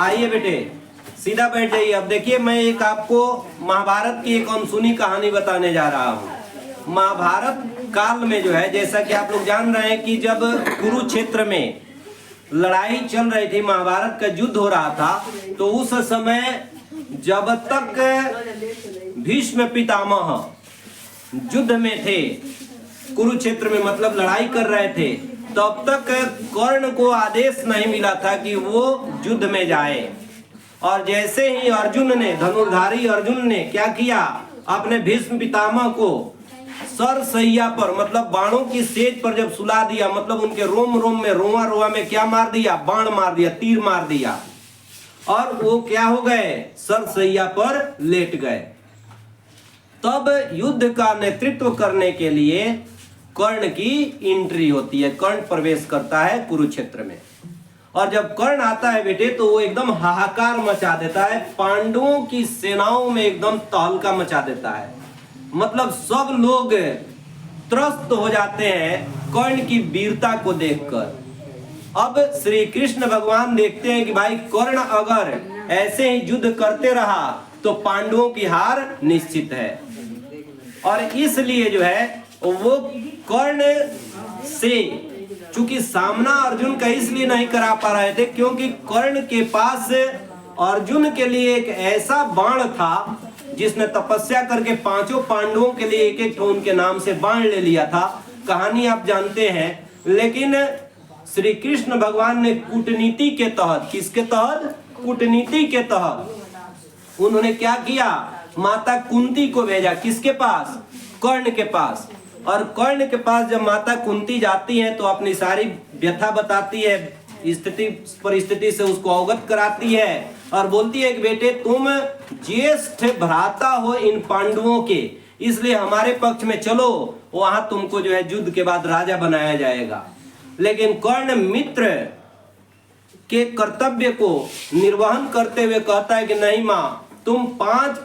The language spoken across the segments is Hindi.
आइए बेटे सीधा बैठ जाइए। अब देखिए मैं एक आपको महाभारत की एक अनसुनी कहानी बताने जा रहा हूँ। महाभारत काल में जो है, जैसा कि आप लोग जान रहे हैं कि जब कुरुक्षेत्र में लड़ाई चल रही थी, महाभारत का युद्ध हो रहा था, तो उस समय जब तक भीष्म पितामह युद्ध में थे, कुरुक्षेत्र में मतलब लड़ाई कर रहे थे, तब तक कर्ण को आदेश नहीं मिला था कि वो युद्ध में जाए। और जैसे ही अर्जुन ने, धनुर्धारी अर्जुन ने क्या किया, अपने भीष्म पितामह को सरसैया पर मतलब बाणों की सेज पर जब सुला दिया, मतलब उनके रोम रोम में, रोआ रोआ में क्या मार दिया, बाण मार दिया, तीर मार दिया, और वो क्या हो गए, सरसैया पर लेट गए। तब युद्ध का नेतृत्व करने के लिए कर्ण की एंट्री होती है, कर्ण प्रवेश करता है कुरुक्षेत्र में। और जब कर्ण आता है बेटे, तो वो एकदम हाहाकार मचा देता है, पांडवों की सेनाओं में एकदम तहलका मचा देता है। मतलब सब लोग त्रस्त हो जाते हैं कर्ण की वीरता को देखकर। अब श्री कृष्ण भगवान देखते हैं कि भाई कर्ण अगर ऐसे ही युद्ध करते रहा तो पांडवों की हार निश्चित है, और इसलिए जो है वो कर्ण से, चूंकि सामना अर्जुन का इसलिए नहीं करा पा रहे थे क्योंकि कर्ण के पास अर्जुन के लिए एक ऐसा बाण था जिसने तपस्या करके पांचों पांडवों के लिए एक एक तो उनके नाम से बाण ले लिया था। कहानी आप जानते हैं। लेकिन श्री कृष्ण भगवान ने कूटनीति के तहत, किसके तहत, कूटनीति के तहत उन्होंने क्या किया, माता कुंती को भेजा, किसके पास, कर्ण के पास। और कर्ण के पास जब माता कुंती जाती है तो अपनी सारी व्यथा बताती है, स्थिति परिस्थिति से उसको अवगत कराती है और बोलती है कि बेटे तुम ज्येष्ठ भ्राता हो इन पांडवों के, इसलिए हमारे पक्ष में चलो, वहां तुमको जो है युद्ध के बाद राजा बनाया जाएगा। लेकिन कर्ण मित्र के कर्तव्य को निर्वहन करते हुए कहता है कि नहीं माँ, तुम 5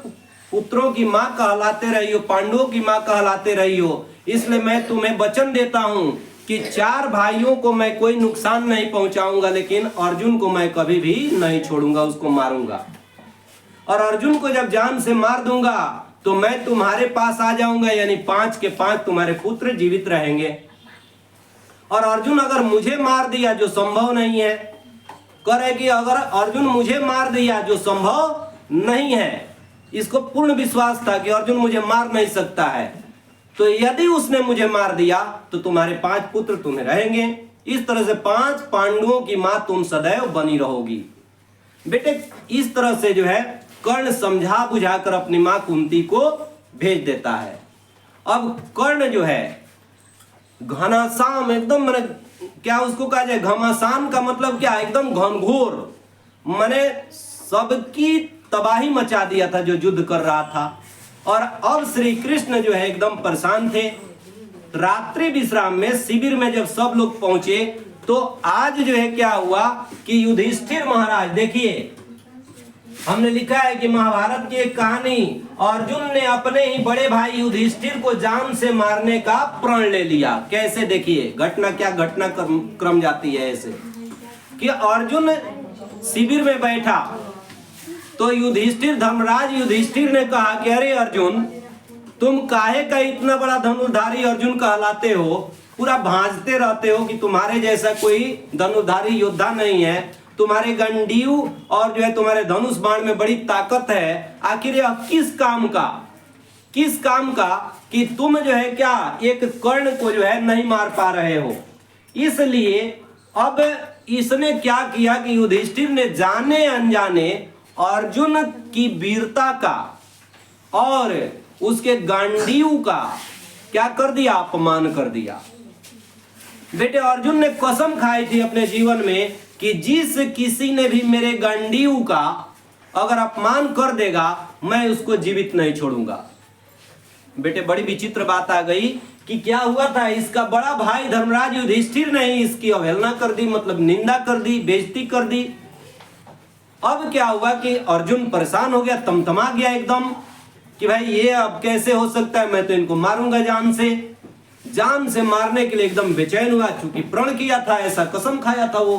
पुत्रों की माँ कहलाते रही हो, पांडवों की माँ कहलाते रही हो, इसलिए मैं तुम्हें वचन देता हूं कि 4 भाइयों को मैं कोई नुकसान नहीं पहुंचाऊंगा, लेकिन अर्जुन को मैं कभी भी नहीं छोड़ूंगा, उसको मारूंगा। और अर्जुन को जब जान से मार दूंगा तो मैं तुम्हारे पास आ जाऊंगा, यानी 5 के 5 तुम्हारे पुत्र जीवित रहेंगे। और अर्जुन अगर मुझे मार दिया, जो संभव नहीं है, करे कि अगर अर्जुन मुझे मार दिया, जो संभव नहीं है, इसको पूर्ण विश्वास था कि अर्जुन मुझे मार नहीं सकता है, तो यदि उसने मुझे मार दिया तो तुम्हारे 5 पुत्र तुम्हें रहेंगे। इस तरह से 5 पांडवों की मां तुम सदैव बनी रहोगी। बेटे इस तरह से जो है कर्ण समझा बुझाकर अपनी मां कुंती को भेज देता है। अब कर्ण जो है घमासान, एकदम मैंने क्या उसको कहा जाए, घमासान का मतलब क्या, एकदम घनघोर, मैंने सबकी तबाही मचा दिया था जो युद्ध कर रहा था। और अब श्री कृष्ण जो है एकदम परेशान थे। रात्रि विश्राम में शिविर में जब सब लोग पहुंचे तो आज जो है क्या हुआ कि युधिष्ठिर महाराज, देखिए हमने लिखा है कि महाभारत की एक कहानी, अर्जुन ने अपने ही बड़े भाई युधिष्ठिर को जान से मारने का प्रण ले लिया। कैसे, देखिए घटना क्या घटना क्रम जाती है ऐसे कि अर्जुन शिविर में बैठा तो युधिष्ठिर, धर्मराज युधिष्ठिर ने कहा कि अरे अर्जुन, तुम काहे का इतना बड़ा धनुर्धारी अर्जुन कहलाते हो, पूरा भांजते रहते हो कि तुम्हारे जैसा कोई धनुर्धारी योद्धा नहीं है, तुम्हारे गंडीव और जो है तुम्हारे धनुष बाण में बड़ी ताकत है, आखिर यह किस काम का, किस काम का कि तुम जो है क्या एक कर्ण को जो है नहीं मार पा रहे हो। इसलिए अब इसने क्या किया कि युधिष्ठिर ने जाने अनजाने अर्जुन की वीरता का और उसके गांडीव का क्या कर दिया, अपमान कर दिया। बेटे अर्जुन ने कसम खाई थी अपने जीवन में कि जिस किसी ने भी मेरे गांडीव का अगर अपमान कर देगा मैं उसको जीवित नहीं छोड़ूंगा। बेटे बड़ी विचित्र बात आ गई कि क्या हुआ था, इसका बड़ा भाई धर्मराज युधिष्ठिर ने इसकी अवहेलना कर दी, मतलब निंदा कर दी, बेइज्जती कर दी। अब क्या हुआ कि अर्जुन परेशान हो गया, तमतमा गया एकदम कि भाई ये अब कैसे हो सकता है, मैं तो इनको मारूंगा जान से मारने के लिए एकदम बेचैन हुआ, चूंकि प्रण किया था, ऐसा कसम खाया था वो।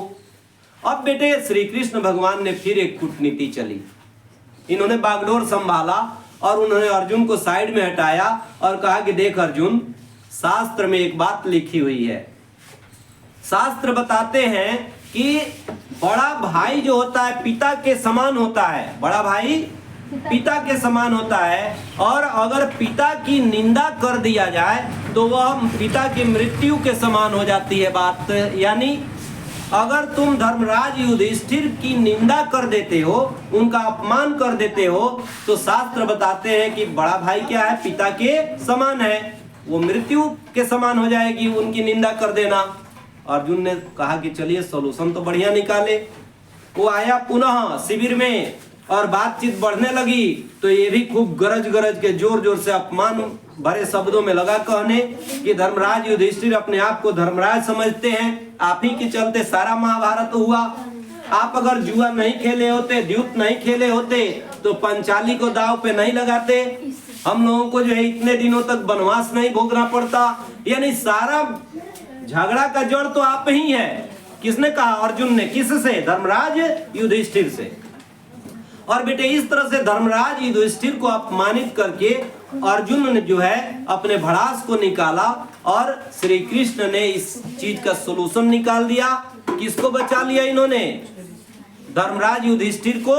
अब बेटे श्री कृष्ण भगवान ने फिर एक कूटनीति चली। इन्होंने बागडोर संभाला और उन्होंने अर्जुन को साइड में हटाया और कहा कि देख अर्जुन, शास्त्र में एक बात लिखी हुई है। शास्त्र बताते हैं कि बड़ा भाई जो होता है पिता के समान होता है, बड़ा भाई पिता के समान होता है, और अगर पिता की निंदा कर दिया जाए तो वह पिता की मृत्यु के समान हो जाती है बात। यानी अगर तुम धर्मराज युधिष्ठिर की निंदा कर देते हो, उनका अपमान कर देते हो, तो शास्त्र बताते हैं कि बड़ा भाई क्या है, पिता के समान है, वो मृत्यु के समान हो जाएगी उनकी निंदा कर देना। अर्जुन ने कहा कि चलिए सॉल्यूशन तो बढ़िया निकाले। वो आया पुनः शिविर में और बातचीत बढ़ने लगी तो ये भी खूब गरज गरज के जोर जोर से अपमान भरे शब्दों में लगा कहने कि धर्मराज युधिष्ठिर अपने आप को धर्मराज समझते हैं, आप ही के चलते सारा महाभारत हुआ। आप अगर जुआ नहीं खेले होते, द्यूत नहीं खेले होते तो पंचाली को दाव पे नहीं लगाते, हम लोगों को जो है इतने दिनों तक वनवास नहीं भोगना पड़ता। यानी सारा झगड़ा का जड़ तो आप ही है। किसने कहा? अर्जुन ने। किससे? धर्मराज युधिष्ठिर से। और बेटे इस तरह से धर्मराज युधिष्ठिर को अपमानित करके अर्जुन ने जो है अपने भड़ास को निकाला और श्री कृष्ण ने इस चीज का सलूशन निकाल दिया। किसको बचा लिया इन्होंने? धर्मराज युधिष्ठिर को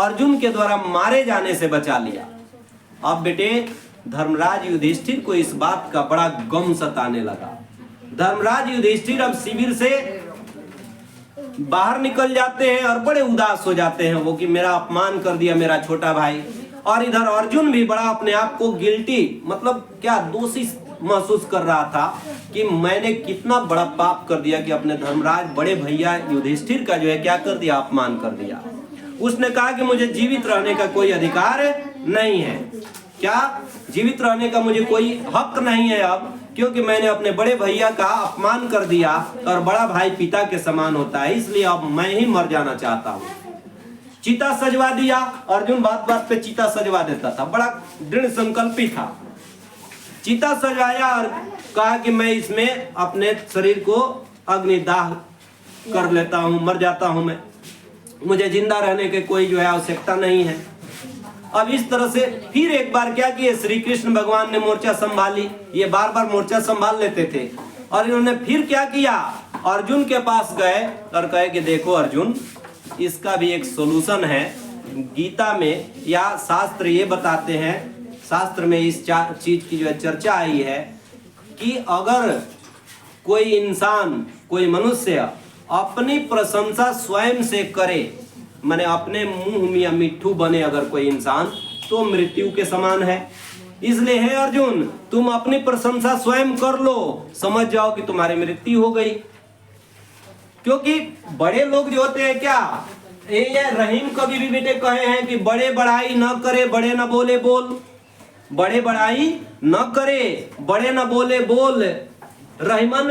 अर्जुन के द्वारा मारे जाने से बचा लिया। अब बेटे धर्मराज युधिष्ठिर को इस बात का बड़ा गम सताने लगा। धर्मराज युधिष्ठिर अब शिविर से बाहर निकल जाते हैं और बड़े उदास हो जाते हैं वो कि मेरा अपमान कर दिया मेरा छोटा भाई। और इधर अर्जुन भी बड़ा अपने आप को गिल्टी, मतलब क्या दोषी महसूस कर रहा था कि मैंने कितना बड़ा पाप कर दिया कि अपने धर्मराज बड़े भैया युधिष्ठिर का जो है क्या कर दिया, अपमान कर दिया। उसने कहा कि मुझे जीवित रहने का कोई अधिकार नहीं है। क्या? जीवित रहने का मुझे कोई हक नहीं है अब, क्योंकि मैंने अपने बड़े भैया का अपमान कर दिया और बड़ा भाई पिता के समान होता है, इसलिए अब मैं ही मर जाना चाहता हूँ। चिता सजवा दिया। अर्जुन बात बात पे चिता सजवा देता था, बड़ा दृढ़ संकल्पी था। चिता सजवाया और कहा कि मैं इसमें अपने शरीर को अग्निदाह कर लेता हूँ, मर जाता हूँ मैं, मुझे जिंदा रहने की कोई जो है आवश्यकता नहीं है। अब इस तरह से फिर एक बार क्या किए, श्री कृष्ण भगवान ने मोर्चा संभाली। ये बार बार मोर्चा संभाल लेते थे और इन्होंने फिर क्या किया, अर्जुन के पास गए और कहे कि देखो अर्जुन, इसका भी एक सॉल्यूशन है। गीता में या शास्त्र ये बताते हैं, शास्त्र में इस चीज की जो है चर्चा आई है कि अगर कोई इंसान, कोई मनुष्य अपनी प्रशंसा स्वयं से करे, माने अपने मुंह या मिट्ठू बने अगर कोई इंसान, तो मृत्यु के समान है। इसलिए है अर्जुन, तुम अपनी प्रशंसा स्वयं कर लो, समझ जाओ कि तुम्हारी मृत्यु हो गई। क्योंकि बड़े लोग जो होते हैं क्या, ये रहीम कभी भी बेटे कहे हैं कि बड़े बड़ाई न करे, बड़े न बोले बोल। बड़े बड़ाई न करे, बड़े न बोले बोल। रहीमन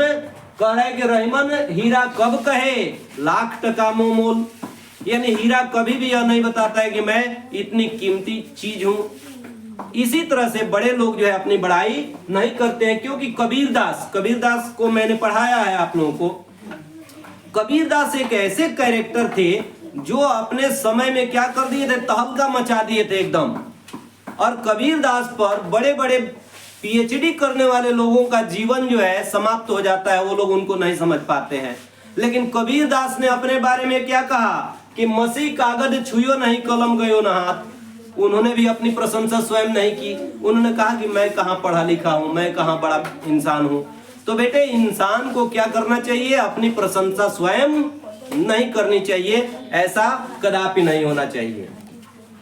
कह रहे कि रहीमन हीरा कब कहे, लाख टका मोल। यानी हीरा कभी भी यह नहीं बताता है कि मैं इतनी कीमती चीज हूं। इसी तरह से बड़े लोग जो है अपनी बड़ाई नहीं करते हैं। क्योंकि कबीरदास को मैंने पढ़ाया है आप लोगों को। कबीरदास एक ऐसे कैरेक्टर थे जो अपने समय में क्या कर दिए थे, तहलका मचा दिए थे एकदम। और कबीरदास पर बड़े बड़े पीएचडी करने वाले लोगों का जीवन जो है समाप्त हो जाता है, वो लोग उनको नहीं समझ पाते हैं। लेकिन कबीरदास ने अपने बारे में क्या कहा कि मसी कागज छुयो नहीं, कलम गयो न हाथ। उन्होंने भी अपनी प्रशंसा स्वयं नहीं की। उन्होंने कहा कि मैं कहाँ पढ़ा लिखा हूँ, मैं कहाँ बड़ा इंसान हूँ। तो बेटे इंसान को क्या करना चाहिए, अपनी प्रशंसा स्वयं नहीं करनी चाहिए, ऐसा कदापि नहीं होना चाहिए।